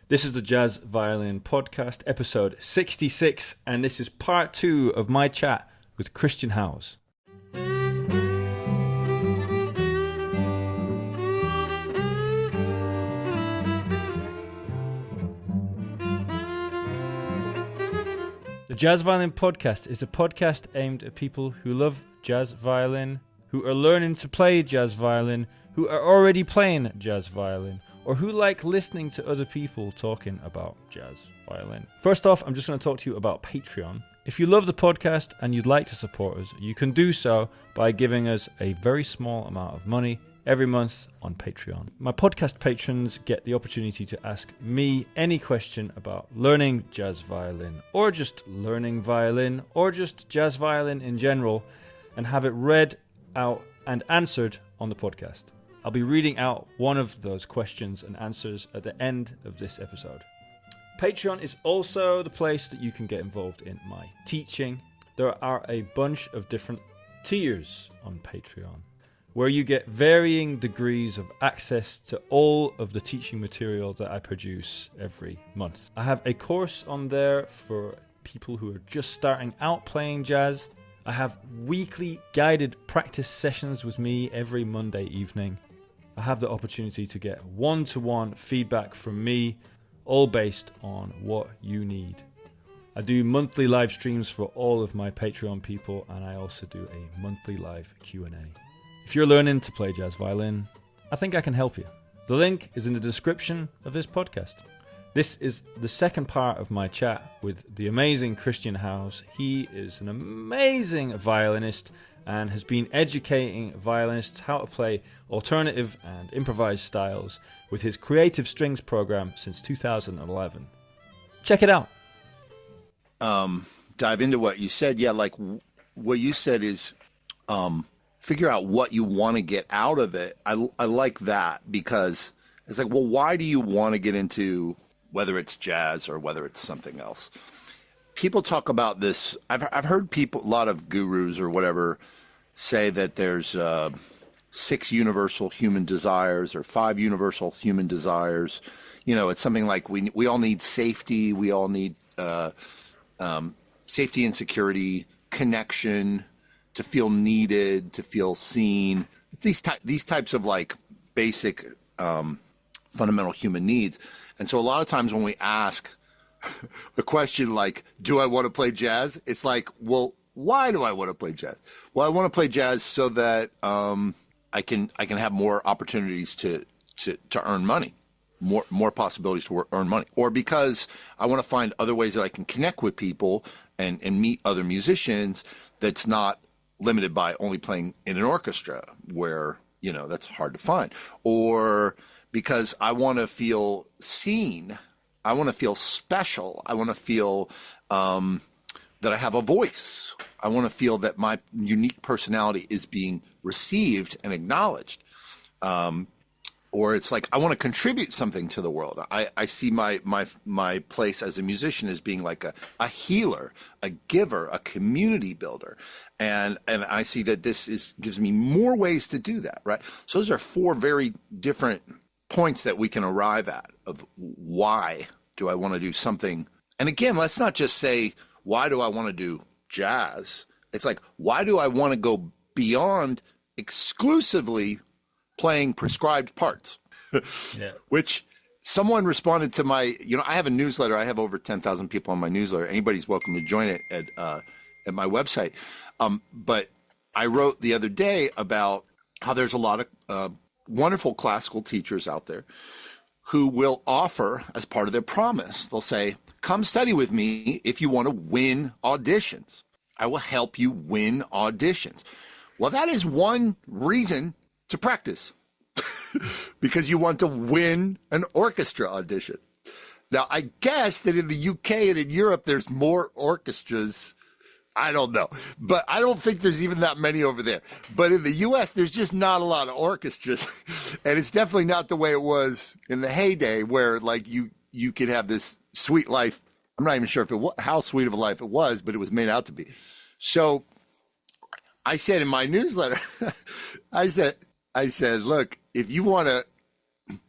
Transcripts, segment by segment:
This is the Jazz Violin Podcast, episode 66, and this is part 2 of my chat with Christian Howes. The Jazz Violin Podcast is a podcast aimed at people who love jazz violin, who are learning to play jazz violin, who are already playing jazz violin, or who like listening to other people talking about jazz violin. First off, I'm just going to talk to you about Patreon. If you love the podcast and you'd like to support us, you can do so by giving us a very small amount of money every month on Patreon. My podcast patrons get the opportunity to ask me any question about learning jazz violin, or just learning violin, or just jazz violin in general, and have it read out and answered on the podcast. I'll be reading out one of those questions and answers at the end of this episode. Patreon is also the place that you can get involved in my teaching. There are a bunch of different tiers on Patreon, where you get varying degrees of access to all of the teaching material that I produce every month. I have a course on there for people who are just starting out playing jazz. I have weekly guided practice sessions with me every Monday evening. I have the opportunity to get one-to-one feedback from me, all based on what you need. I do monthly live streams for all of my Patreon people, and I also do a monthly live Q&A. If you're learning to play jazz violin, I think I can help you. The link is in the description of this podcast. This is the second part of my chat with the amazing Christian Howes. He is an amazing violinist and has been educating violinists how to play alternative and improvised styles with his Creative Strings program since 2011. Check it out. Dive into what you said. Yeah, like what you said is figure out what you want to get out of it. I like that, because it's like, well, why do you want to get into, whether it's jazz or whether it's something else? People talk about this. I've heard people, a lot of gurus or whatever, say that there's 6 universal human desires or 5 universal human desires. You know, it's something like we all need safety. We all need safety and security, connection, to feel needed, to feel seen. It's these types of like basic fundamental human needs. And so a lot of times when we ask a question like, do I want to play jazz? It's like, well, why do I want to play jazz? Well, I want to play jazz so that I can have more opportunities to earn money, more possibilities to earn money, or because I want to find other ways that I can connect with people and meet other musicians that's not limited by only playing in an orchestra, where, you know, that's hard to find, or because I want to feel seen. I want to feel special. I want to feel that I have a voice. I want to feel that my unique personality is being received and acknowledged. Or it's like, I want to contribute something to the world. I see my place as a musician as being like a healer, a giver, a community builder. And I see that this gives me more ways to do that, right? So those are 4 very different points that we can arrive at of why do I want to do something. And again, let's not just say, why do I want to do jazz? It's like, why do I want to go beyond exclusively playing prescribed parts? Yeah. Which someone responded to my, I have a newsletter. I have over 10,000 people on my newsletter. Anybody's welcome to join it at my website. But I wrote the other day about how there's a lot of wonderful classical teachers out there who will offer, as part of their promise, they'll say, come study with me if you want to win auditions. I will help you win auditions. Well, that is one reason to practice, because you want to win an orchestra audition. Now, I guess that in the UK and in Europe, there's more orchestras. I don't know, but I don't think there's even that many over there. But in the US, there's just not a lot of orchestras. And it's definitely not the way it was in the heyday, where like you could have this sweet life. I'm not even sure how sweet of a life it was, but it was made out to be. So I said in my newsletter, I said, look, if you want to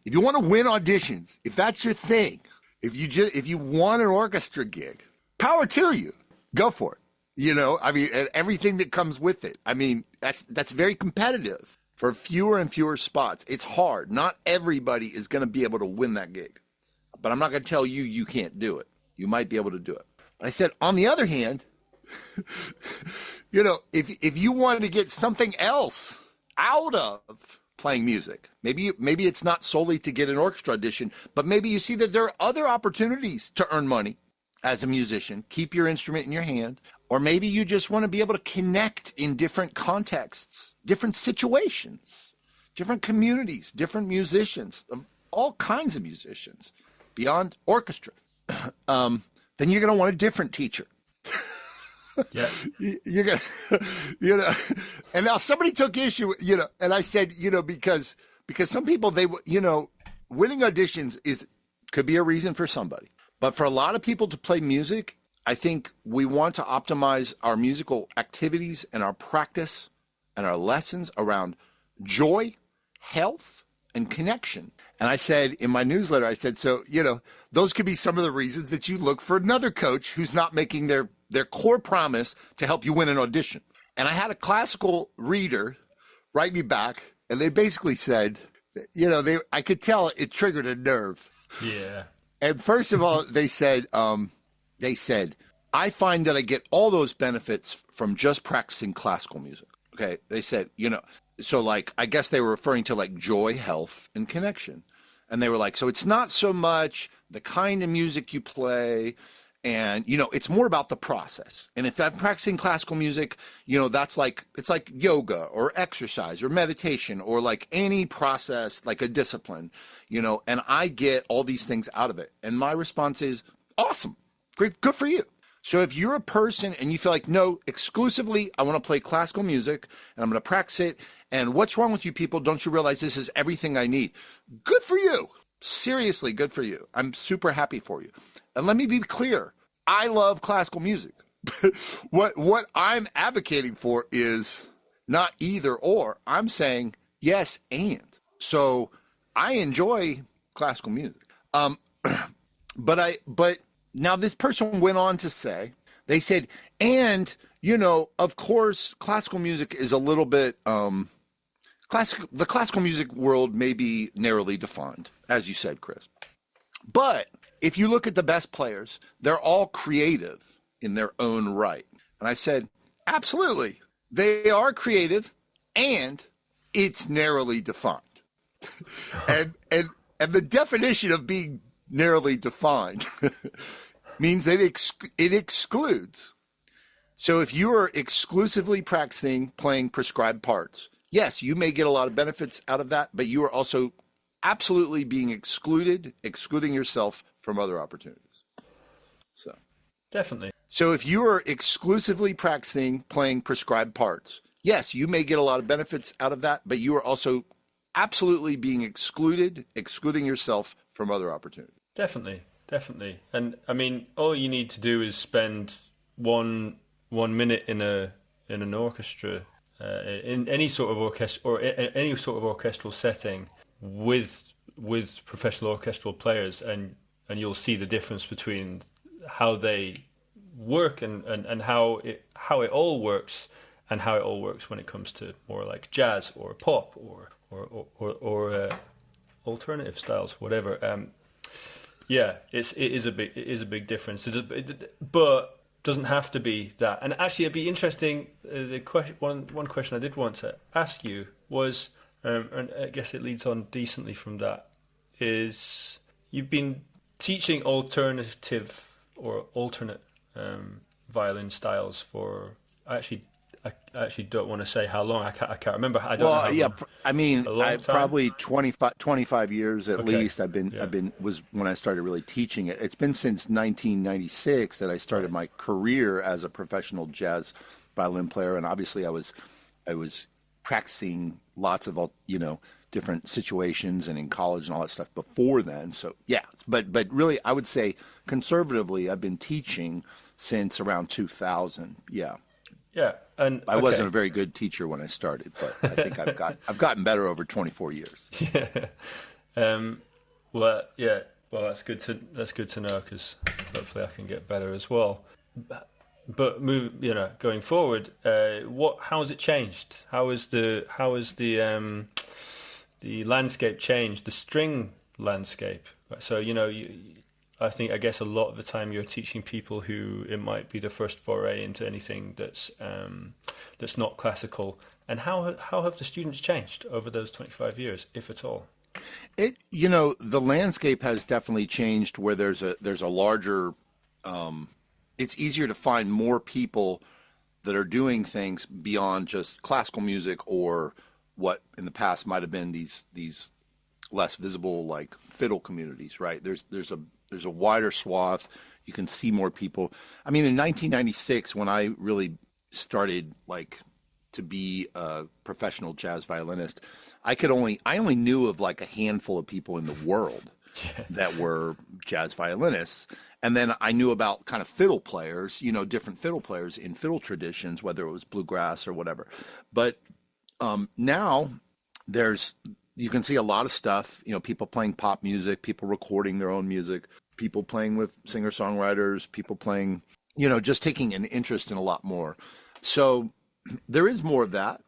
win auditions, if that's your thing, if you want an orchestra gig, power to you. Go for it. You know, I mean, and everything that comes with it. I mean, that's very competitive for fewer and fewer spots. It's hard. Not everybody is going to be able to win that gig. But I'm not going to tell you you can't do it. You might be able to do it. But I said, on the other hand, you know, if you wanted to get something else out of playing music, maybe it's not solely to get an orchestra audition, but maybe you see that there are other opportunities to earn money as a musician, keep your instrument in your hand, or maybe you just want to be able to connect in different contexts, different situations, different communities, different musicians, of all kinds of musicians beyond orchestra. Then you're going to want a different teacher. Yeah. You're going to, you know, and now somebody took issue, you know, and I said, you know, because some people, you know, winning auditions could be a reason for somebody. But for a lot of people to play music, I think we want to optimize our musical activities and our practice and our lessons around joy, health, and connection. And I said in my newsletter, I said, so, you know, those could be some of the reasons that you look for another coach who's not making their core promise to help you win an audition. And I had a classical reader write me back, and they basically said, you know, I could tell it triggered a nerve. Yeah. And first of all, they said, I find that I get all those benefits from just practicing classical music. Okay. They said, you know, so like, I guess they were referring to like joy, health, and connection. And they were like, so it's not so much the kind of music you play, and, you know, it's more about the process. And if I'm practicing classical music, you know, it's like yoga or exercise or meditation or like any process, like a discipline, you know, and I get all these things out of it. And my response is awesome. Great. Good for you. So if you're a person and you feel like, no, exclusively, I want to play classical music and I'm going to practice it. And what's wrong with you people? Don't you realize this is everything I need? Good for you. Seriously, good for you. I'm super happy for you. And let me be clear. I love classical music. What I'm advocating for is not either or. I'm saying yes and. So I enjoy classical music. But now this person went on to say, they said, and, you know, of course, classical music is a little bit, the classical music world may be narrowly defined, as you said, Chris. But if you look at the best players, they're all creative in their own right. And I said, absolutely. They are creative and it's narrowly defined. and the definition of being narrowly defined means that it excludes. So if you are exclusively practicing playing prescribed parts, yes, you may get a lot of benefits out of that, but you are also absolutely being excluding yourself from other opportunities. So Definitely. So if you are exclusively practicing playing prescribed parts, yes, you may get a lot of benefits out of that, but you are also absolutely being excluding yourself from other opportunities. Definitely. And I mean, all you need to do is spend one minute in an orchestra, in any sort of orchestra or any sort of orchestral setting with professional orchestral players, and you'll see the difference between how they work and how it all works, and how it all works when it comes to more like jazz or pop or alternative styles, whatever. Yeah, it is a big difference. But doesn't have to be that. And actually, it'd be interesting. One question I did want to ask you was, and I guess it leads on decently from that, is you've been teaching alternative or alternate violin styles for I actually don't want to say how long. I can't remember. I don't know how long. I mean, probably 25 years at least. Was when I started really teaching it. It's been since 1996 that I started my career as a professional jazz violin player, and obviously I was practicing lots of different situations and in college and all that stuff before then. So yeah, but really I would say conservatively I've been teaching since around 2000. Yeah. Yeah, and I wasn't a very good teacher when I started, but I think I've gotten better over 24 years. Yeah. Well, yeah. Well, that's good to know, because hopefully I can get better as well. But going forward, how has it changed? How is the landscape changed? The string landscape. So I guess a lot of the time you're teaching people who it might be the first foray into anything that's not classical. And how have the students changed over those 25 years, if at all? The landscape has definitely changed, where there's a larger, it's easier to find more people that are doing things beyond just classical music, or what in the past might have been these less visible, like fiddle communities, right? There's a wider swath. You can see more people. I mean, in 1996, when I really started to be a professional jazz violinist, I only knew of like a handful of people in the world that were jazz violinists. And then I knew about kind of fiddle players, different fiddle players in fiddle traditions, whether it was bluegrass or whatever. But now you can see a lot of stuff, people playing pop music, people recording their own music, people playing with singer-songwriters, people playing, just taking an interest in a lot more. So there is more of that.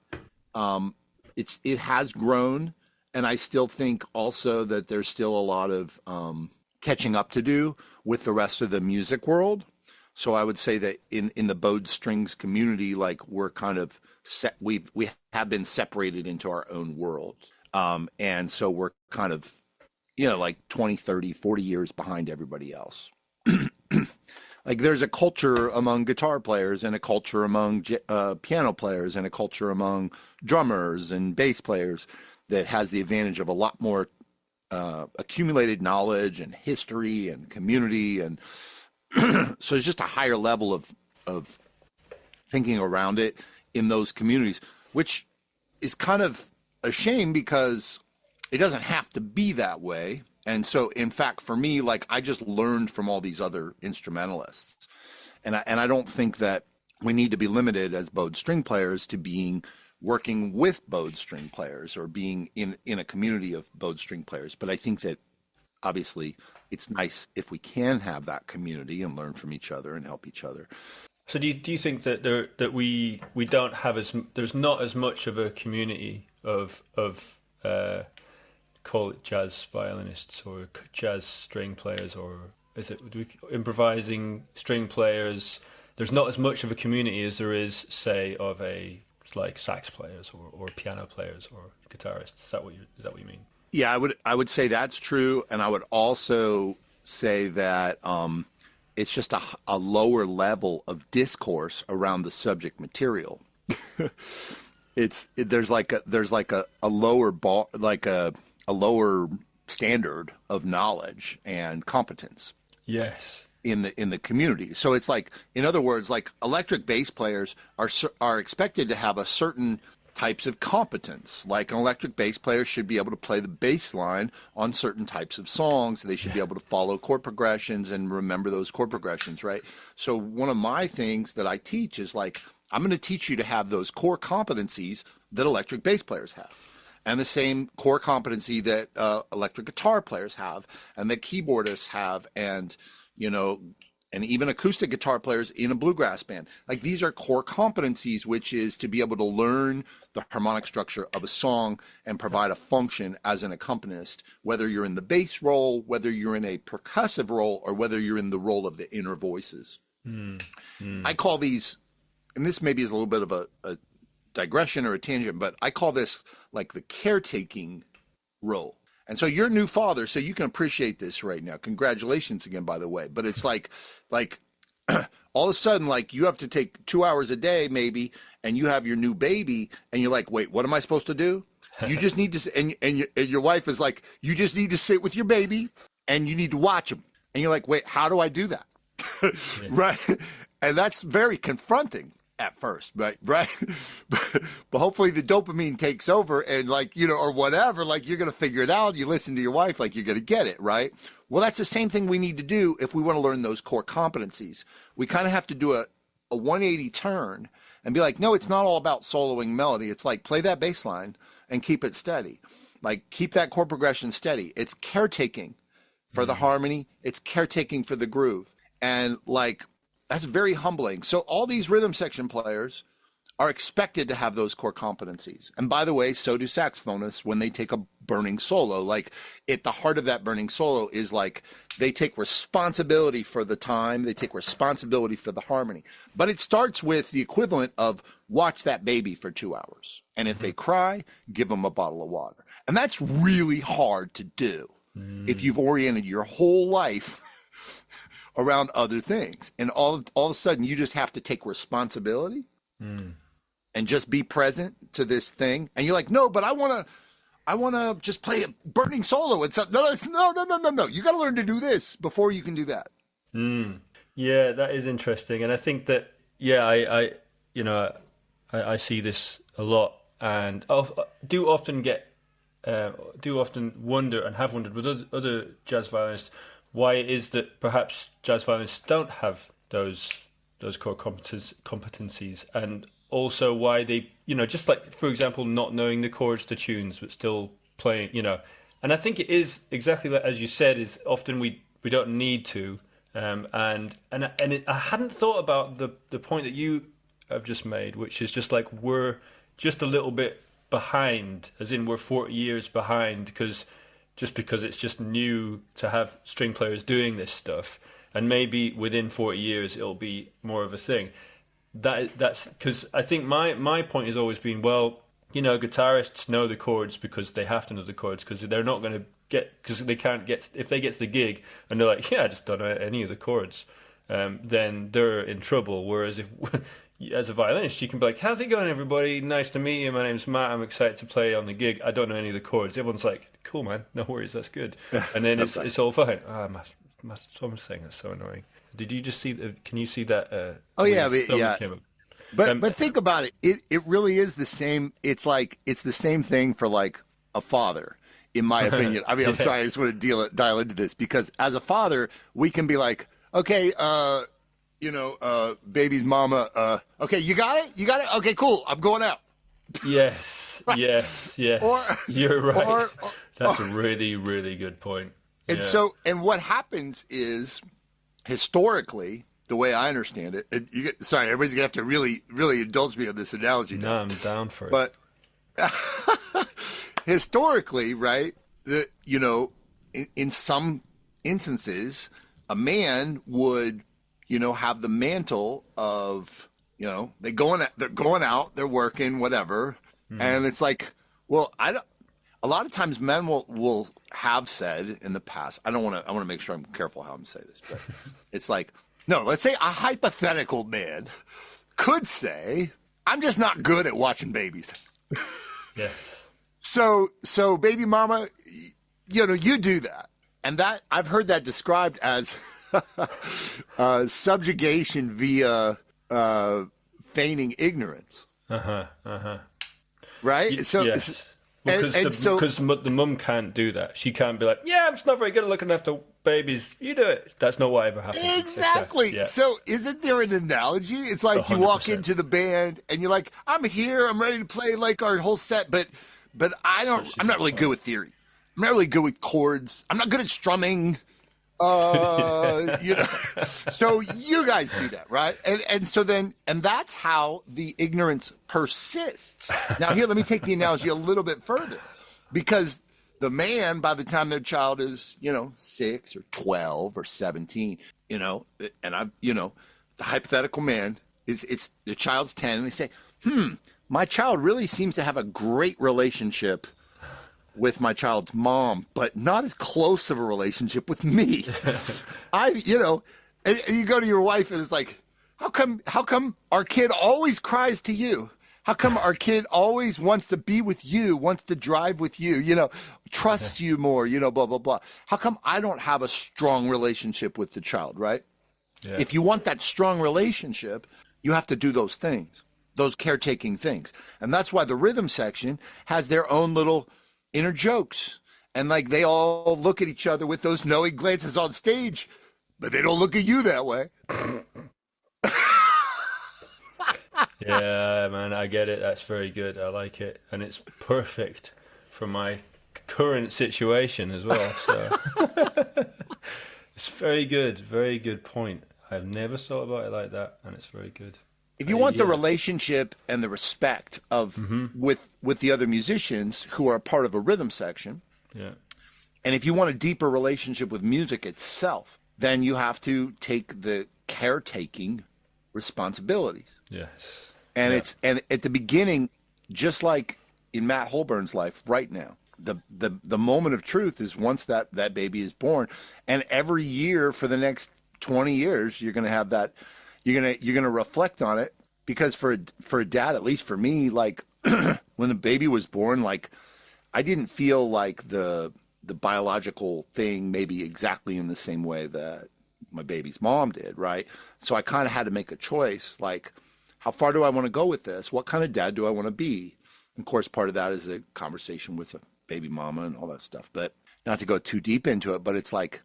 It has grown, and I still think also that there's still a lot of catching up to do with the rest of the music world. So I would say that in the bowed strings community, we're kind of we have been separated into our own world. And so we're kind of, 20, 30, 40 years behind everybody else. There's a culture among guitar players, and a culture among piano players, and a culture among drummers and bass players that has the advantage of a lot more accumulated knowledge and history and community. And so it's just a higher level of thinking around it in those communities, which is kind of a shame, because it doesn't have to be that way. And so, in fact, for me, I just learned from all these other instrumentalists, and I don't think that we need to be limited as bowed string players to working with bowed string players, or being in a community of bowed string players. But I think that obviously it's nice if we can have that community and learn from each other and help each other. So do you think that we don't have there's not as much of a community of call it jazz violinists or jazz string players, or is it improvising string players? There's not as much of a community as there is, say, of sax players or piano players or guitarists. Is that what you mean? Yeah, I would say that's true, and I would also say that it's just a lower level of discourse around the subject material. There's a lower bar, a lower standard of knowledge and competence. Yes. In the community. So it's in other words, electric bass players are expected to have a certain types of competence. An electric bass player should be able to play the bass line on certain types of songs. They should be able to follow chord progressions and remember those chord progressions, right? So one of my things that I teach is I'm going to teach you to have those core competencies that electric bass players have, and the same core competency that electric guitar players have, and that keyboardists have, and and even acoustic guitar players in a bluegrass band. These are core competencies, which is to be able to learn the harmonic structure of a song and provide a function as an accompanist, whether you're in the bass role, whether you're in a percussive role, or whether you're in the role of the inner voices. I call these, and this maybe is a little bit of a digression or a tangent, but I call this the caretaking role. And so you're a new father, so you can appreciate this right now. Congratulations again, by the way. But it's like all of a sudden, you have to take 2 hours a day maybe, and you have your new baby, and you're like, wait, what am I supposed to do? You just need to, and your wife is like, you just need to sit with your baby, and you need to watch him. And you're like, wait, how do I do that? Right? And that's very confronting at first, right? But hopefully the dopamine takes over, and or whatever, you're going to figure it out. You listen to your wife, you're going to get it, right? Well, that's the same thing we need to do if we want to learn those core competencies. We kind of have to do a 180 turn and be no, it's not all about soloing melody. It's play that bass line and keep it steady. Keep that chord progression steady. It's caretaking for the harmony. It's caretaking for the groove. And like, that's very humbling. So all these rhythm section players are expected to have those core competencies. And by the way, so do saxophonists when they take a burning solo. Like, at the heart of that burning solo is like, they take responsibility for the time, they take responsibility for the harmony. But it starts with the equivalent of watch that baby for 2 hours. And if they cry, give them a bottle of water. And that's really hard to do if you've oriented your whole life around other things. And all of a sudden, you just have to take responsibility and just be present to this thing. And you're like, no, but I want to just play a burning solo. It's no. You got to learn to do this before you can do that. Yeah, that is interesting. And I think that, I see this a lot, and do often wonder, and have wondered with other jazz violinists, why it is that perhaps jazz violinists don't have those core competencies, and also why they, just like, for example, not knowing the chords to tunes but still playing, And I think it is exactly like, as you said, is often we don't need to, I hadn't thought about the point that you have just made, which is just like, we're just a little bit behind, as in we're 40 years behind, because it's just new to have string players doing this stuff, and maybe within 40 years it'll be more of a thing. That's because I think my point has always been, well, guitarists know the chords because they have to know the chords, because they're not going to because they can't get, if they get to the gig and they're like, I just don't know any of the chords, then they're in trouble. Whereas if as a violinist, you can be like, how's it going, everybody? Nice to meet you. My name's Matt. I'm excited to play on the gig. I don't know any of the chords. Everyone's like, cool, man. No worries. That's good. And then it's all fine. Someone's saying that's so annoying. Did you just see can you see that? But think about it. It really is the same. It's like, it's the same thing for like a father, in my opinion. I mean, I'm sorry. I just want to dial into this, because as a father, we can be like, okay, baby's mama, okay, you got it? Okay, cool. I'm going out. Yes. You're right. That's a really, really good point. And and what happens is, historically, the way I understand it, and sorry, everybody's gonna have to really, really indulge me on this analogy now. No, I'm down for it. But historically, right, in some instances, a man would, have the mantle of, they're going out, they're working, whatever, and it's like, well, a lot of times men will have said in the past, I want to make sure I'm careful how I'm saying this, but it's like, no, let's say a hypothetical man could say, I'm just not good at watching babies. Yes. So baby mama, you do that. And that, I've heard that described as subjugation via feigning ignorance. Right? Yes. Because the mum can't do that. She can't be like, I'm just not very good at looking after babies. You do it. That's not what ever happens. Exactly. Yeah. So isn't there an analogy? It's like 100%. You walk into the band and you're like, I'm here. I'm ready to play like our whole set. But I'm not really good with theory. I'm not really good with chords. I'm not good at strumming. So you guys do that, right? And that's how the ignorance persists. Now here, let me take the analogy a little bit further, because the man, by the time their child is, 6 or 12 or 17, and the hypothetical man it's the child's 10, and they say, my child really seems to have a great relationship with my child's mom, but not as close of a relationship with me. And you go to your wife and it's like, how come our kid always cries to you? How come our kid always wants to be with you, wants to drive with you, trusts you more, blah, blah, blah. How come I don't have a strong relationship with the child, right? Yeah. If you want that strong relationship, you have to do those things, those caretaking things. And that's why the rhythm section has their own little inner jokes, and like they all look at each other with those knowing glances on stage, but they don't look at you that way. Yeah, man, I get it. That's very good. I like it, and it's perfect for my current situation as well. So It's very good point. I've never thought about it like that, and it's very good. If you want the relationship and the respect of with the other musicians who are part of a rhythm section, and if you want a deeper relationship with music itself, then you have to take the caretaking responsibilities. Yes. And and at the beginning, just like in Matt Holburn's life right now, the moment of truth is once that baby is born, and every year for the next 20 years, you're going to have that. You're gonna reflect on it, because for a dad, at least for me, like when the baby was born, like I didn't feel like the biological thing maybe exactly in the same way that my baby's mom did, right? So I kind of had to make a choice, like how far do I want to go with this? What kind of dad do I want to be? And of course, part of that is a conversation with a baby mama and all that stuff. But not to go too deep into it, but it's like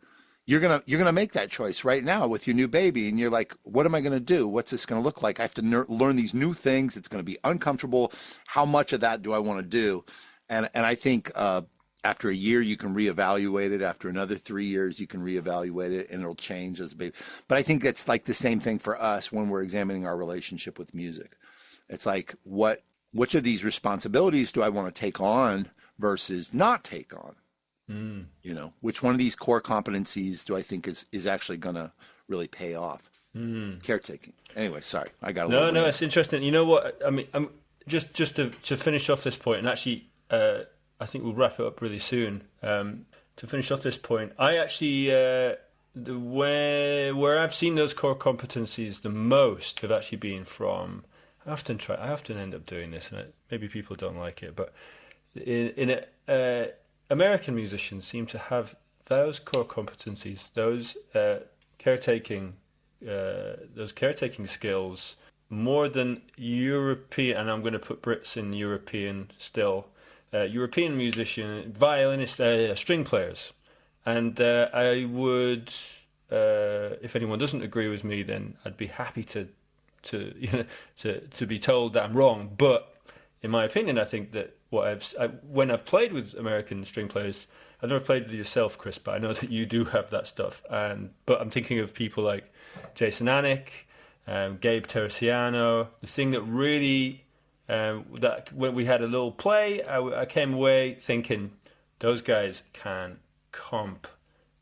you're gonna make that choice right now with your new baby, and you're like, what am I gonna do? What's this gonna look like? I have to learn these new things. It's gonna be uncomfortable. How much of that do I want to do? And I think after a year you can reevaluate it. After another 3 years you can reevaluate it, and it'll change as a baby. But I think that's like the same thing for us when we're examining our relationship with music. It's like which of these responsibilities do I want to take on versus not take on? You know, which one of these core competencies do I think is actually going to really pay off? Caretaking. Anyway, sorry, I got a little. No, it's interesting. You know what? I mean, just to finish off this point, and actually, I think we'll wrap it up really soon. To finish off this point, I actually where I've seen those core competencies the most have actually been from. I often end up doing this, and maybe people don't like it, but American musicians seem to have those core competencies, those caretaking skills more than European, and I'm going to put Brits in European still. European musician, violinists, string players, and I would, if anyone doesn't agree with me, then I'd be happy to be told that I'm wrong. But in my opinion, I think that when I've played with American string players, I've never played with yourself, Chris, but I know that you do have that stuff. But I'm thinking of people like Jason Anick, Gabe Teresiano. The thing that really, that when we had a little play, I came away thinking those guys can comp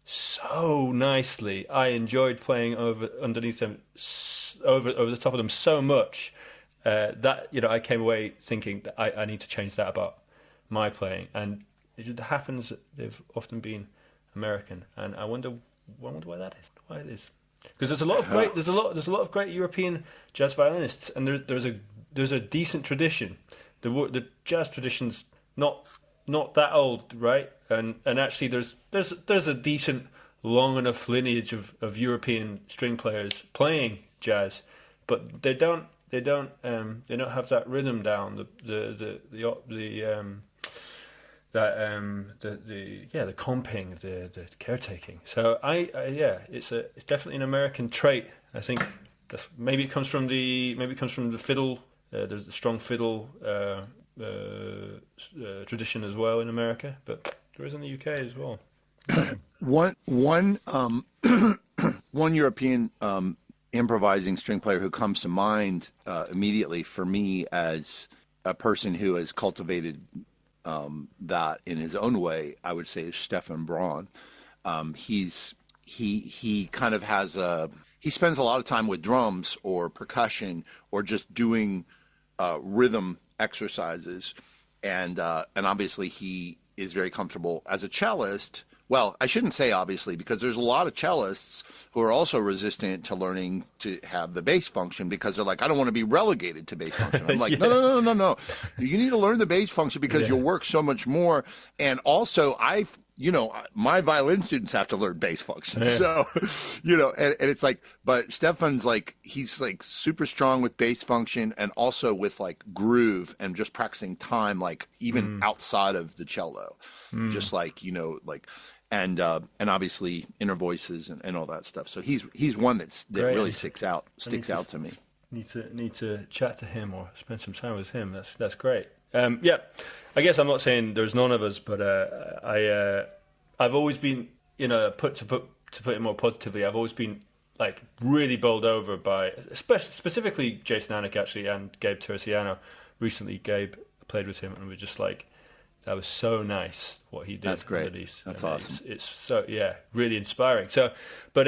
so nicely. I enjoyed playing underneath them, over the top of them so much. That I came away thinking that I need to change that about my playing, and it happens that they've often been American, and I wonder why that is. Why it is, because there's a lot of great European jazz violinists, and there's a decent tradition. The jazz tradition's not that old, right? And actually there's a decent long enough lineage of European string players playing jazz, but they don't have that rhythm down, the comping, the caretaking. So it's definitely an American trait. I think maybe it comes from the fiddle. There's a strong fiddle tradition as well in America, but there is in the UK as well. One European improvising string player who comes to mind immediately for me as a person who has cultivated that in his own way, I would say, is Stefan Braun. He kind of he spends a lot of time with drums or percussion or just doing rhythm exercises, and obviously he is very comfortable as a cellist. Well, I shouldn't say obviously, because there's a lot of cellists who are also resistant to learning to have the bass function, because they're like, I don't want to be relegated to bass function. I'm like, no. You need to learn the bass function because you'll work so much more. And also, my violin students have to learn bass function. Yeah. So, and it's like, but Stefan's like, he's like super strong with bass function and also with like groove and just practicing time, like even outside of the cello, just like, and obviously inner voices and all that stuff. So he's one that really sticks out to me. Need to chat to him or spend some time with him. That's great. I guess I'm not saying there's none of us, but I've always been put to put it more positively, I've always been like really bowled over by, specifically Jason Anick actually and Gabe Terciano. Recently, Gabe played with him and was just like, that was so nice what he did. That's great. Release. That's and awesome. It's so really inspiring. So, but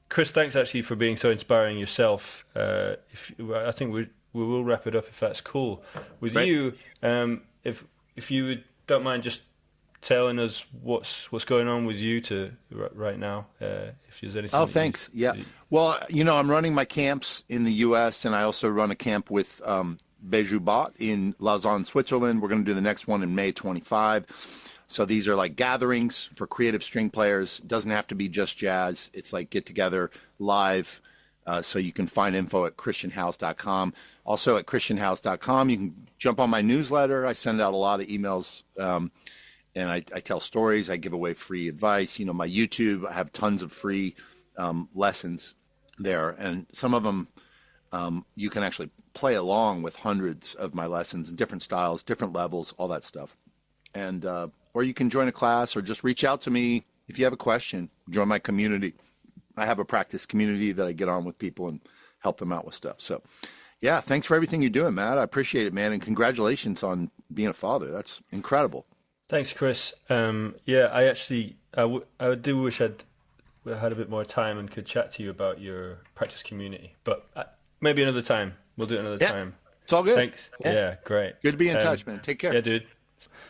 Chris, thanks actually for being so inspiring yourself. I think we will wrap it up if that's cool with Great. you. If you don't mind just telling us what's going on with you right now, if there's anything. Oh, thanks. Yeah. Well, I'm running my camps in the U.S. and I also run a camp with Beju Bot in Lausanne, Switzerland. We're going to do the next one in May 25. So these are like gatherings for creative string players. It doesn't have to be just jazz. It's like get together live. So you can find info at christianhouse.com. Also at christianhouse.com, you can jump on my newsletter. I send out a lot of emails, and I tell stories. I give away free advice. My YouTube, I have tons of free lessons there, and some of them you can actually play along with hundreds of my lessons in different styles, different levels, all that stuff. And or you can join a class or just reach out to me if you have a question. Join my community. I have a practice community that I get on with people and help them out with stuff. So, yeah, thanks for everything you're doing, Matt. I appreciate it, man, and congratulations on being a father. That's incredible. Thanks, Chris. I do wish I'd had a bit more time and could chat to you about your practice community, but maybe another time. We'll do it another time. It's all good. Thanks. Yeah, great. Good to be in touch, man. Take care. Yeah, dude.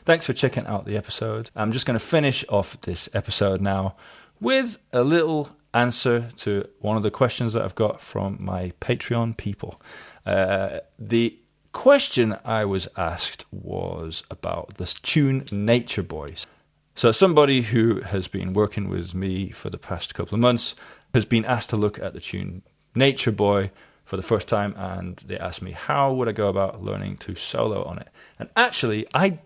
Thanks for checking out the episode. I'm just going to finish off this episode now with a little answer to one of the questions that I've got from my Patreon people. The question I was asked was about this tune Nature Boy. So somebody who has been working with me for the past couple of months has been asked to look at the tune Nature Boy for the first time, and they asked me how would I go about learning to solo on it. And actually, I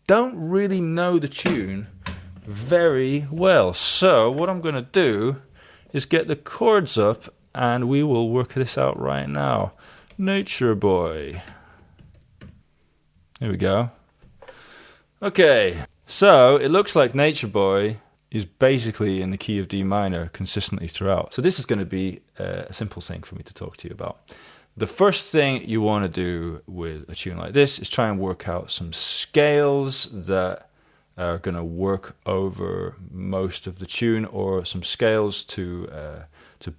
don't really know the tune very well. So what I'm going to do is get the chords up and we will work this out right now. Nature Boy. Here we go. Okay, so it looks like Nature Boy is basically in the key of D minor consistently throughout. So this is going to be a simple thing for me to talk to you about. The first thing you want to do with a tune like this is try and work out some scales that are going to work over most of the tune, or some scales to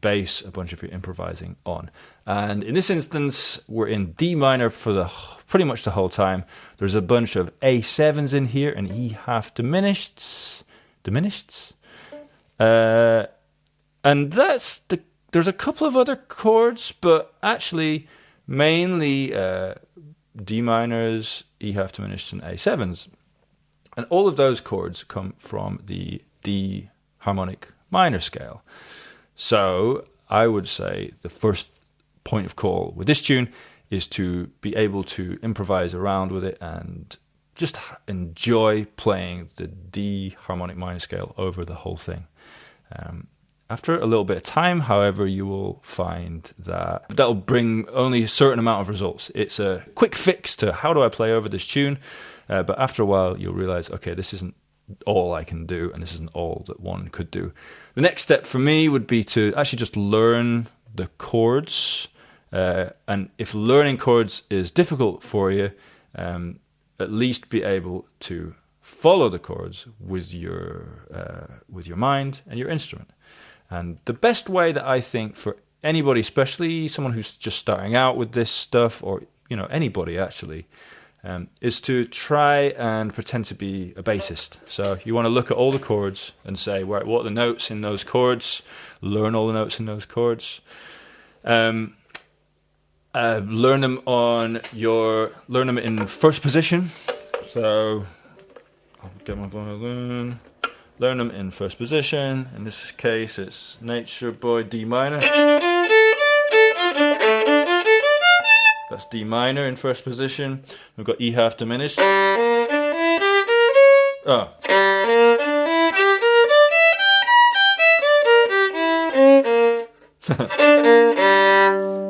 base a bunch of your improvising on. And in this instance, we're in D minor for pretty much the whole time. There's a bunch of A7s in here and E half diminished. And there's a couple of other chords, but actually mainly D minors, E half diminished, and A7s. And all of those chords come from the D harmonic minor scale. So I would say the first point of call with this tune is to be able to improvise around with it and just enjoy playing the D harmonic minor scale over the whole thing. After a little bit of time, however, you will find that that'll bring only a certain amount of results. It's a quick fix to how do I play over this tune, but after a while you'll realize, okay, this isn't all I can do, and this isn't all that one could do. The next step for me would be to actually just learn the chords, and if learning chords is difficult for you, at least be able to follow the chords with your mind and your instrument. And the best way that I think for anybody, especially someone who's just starting out with this stuff, or anybody actually, is to try and pretend to be a bassist. So you want to look at all the chords and say, right, what are the notes in those chords? Learn all the notes in those chords. Learn them in first position. So I'll get my violin. Learn them in first position. In this case, it's Nature Boy D minor. That's D minor in first position. We've got E half diminished. Oh.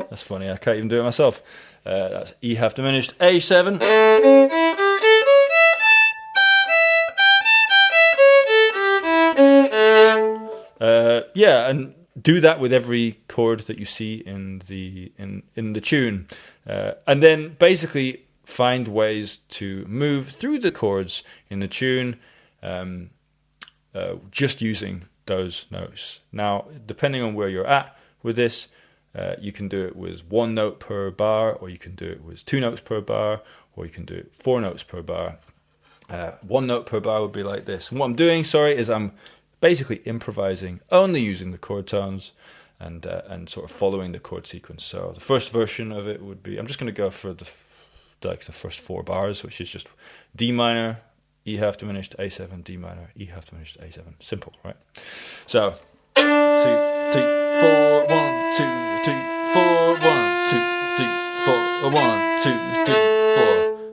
That's funny, I can't even do it myself. That's E half diminished. A7. yeah, and do that with every chord that you see in the tune, and then basically find ways to move through the chords in the tune, just using those notes. Now, depending on where you're at with this, you can do it with 1 note per bar, or you can do it with 2 notes per bar, or you can do it 4 notes per bar. 1 note per bar would be like this. And what I'm doing, is I'm basically improvising, only using the chord tones and sort of following the chord sequence. So the first version of it would be, I'm just going to go for the first 4 bars, which is just D minor, E half diminished, A7, D minor, E half diminished, A7. Simple, right? So 2, 3, 4, 1, 2, 3, 4, 1, 2, 3, 4, 1, 2, 3,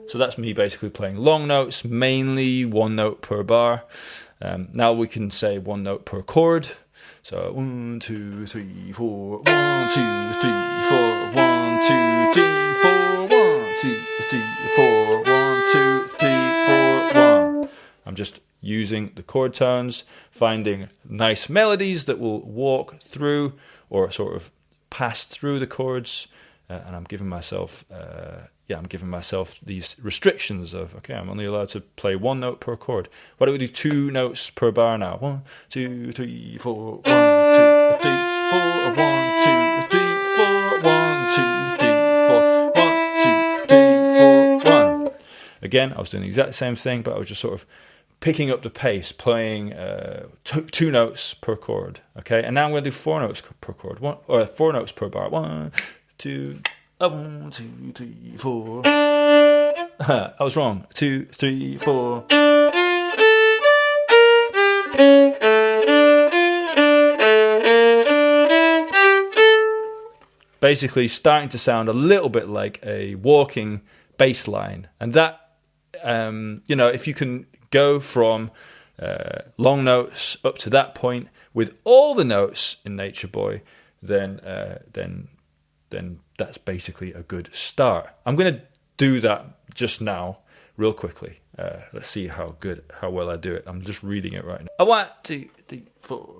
4. So that's me basically playing long notes, mainly 1 note per bar. Now we can say 1 note per chord. So 1, 2, 3, 4, 1, 2, 3, 4, 1, 2, 3, 4, 1, 2, 3, 4, 1, 2, 3, 4, 1. I'm just using the chord tones, finding nice melodies that will walk through or sort of pass through the chords, and I'm giving myself these restrictions of, okay, I'm only allowed to play 1 note per chord. Why don't we do 2 notes per bar now? 1, 2, 3, 4, 1, 2, 3, 4, 1, 2, 3, 4, 1, 2, 3, 4, 1, 2, 3, 4, 1. Again, I was doing the exact same thing, but I was just sort of picking up the pace, playing 2 notes per chord. Okay, and now I'm going to do 4 notes per chord, 4 notes per bar. 1, 2, 1, 2, 3, 4. I was wrong. 2, 3, 4. Basically, starting to sound a little bit like a walking bass line, and that, if you can go from long notes up to that point with all the notes in Nature Boy, then that's basically a good start. I'm going to do that just now, real quickly. Let's see how well I do it. I'm just reading it right now. 1, 2, 3, 4.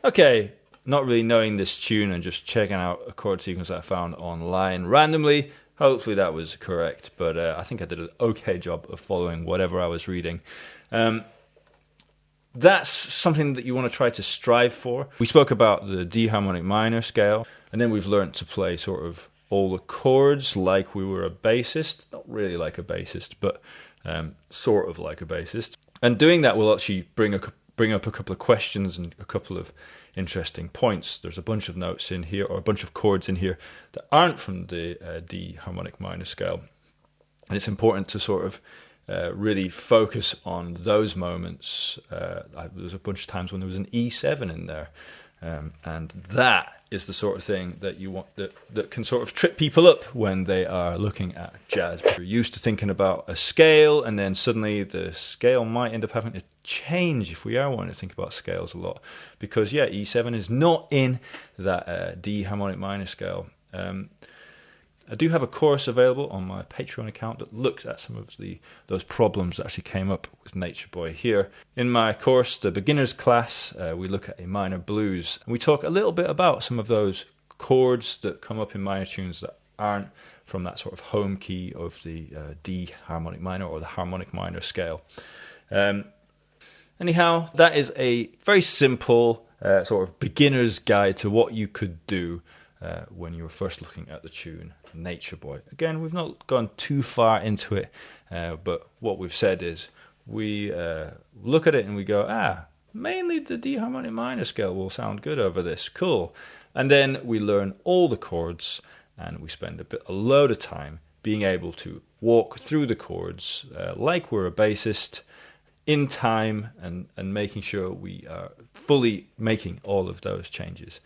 Okay, not really knowing this tune and just checking out a chord sequence that I found online randomly. Hopefully that was correct, but I think I did an okay job of following whatever I was reading. That's something that you want to try to strive for. We spoke about the D harmonic minor scale, and then we've learned to play sort of all the chords like we were a bassist. Not really like a bassist, but sort of like a bassist. And doing that will actually bring up a couple of questions and a couple of interesting points. There's a bunch of notes in here, or a bunch of chords in here, that aren't from the D harmonic minor scale. And it's important to sort of really focus on those moments. There's a bunch of times when there was an E7 in there. And that is the sort of thing that you want, that can sort of trip people up when they are looking at jazz. You're used to thinking about a scale, and then suddenly the scale might end up having to change if we are wanting to think about scales a lot. Because, E7 is not in that D harmonic minor scale. I do have a course available on my Patreon account that looks at some of those problems that actually came up with Nature Boy here. In my course, the beginner's class, we look at a minor blues. And we talk a little bit about some of those chords that come up in minor tunes that aren't from that sort of home key of the D harmonic minor or the harmonic minor scale. Anyhow, that is a very simple sort of beginner's guide to what you could do when you were first looking at the tune Nature Boy. Again, we've not gone too far into it, but what we've said is we look at it and we go, mainly the D harmonic minor scale will sound good over this, cool. And then we learn all the chords, and we spend a load of time being able to walk through the chords like we're a bassist, in time, and making sure we are fully making all of those changes.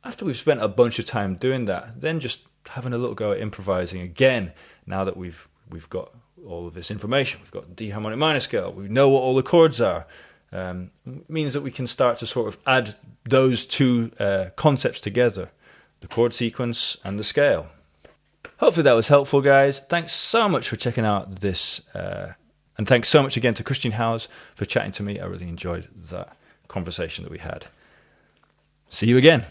After we've spent a bunch of time doing that, then just having a little go at improvising again, now that we've got all of this information, we've got the D harmonic minor scale, we know what all the chords are, means that we can start to sort of add those two concepts together, the chord sequence and the scale. Hopefully that was helpful, guys. Thanks so much for checking out this, and thanks so much again to Christian Howes for chatting to me. I really enjoyed that conversation that we had. See you again.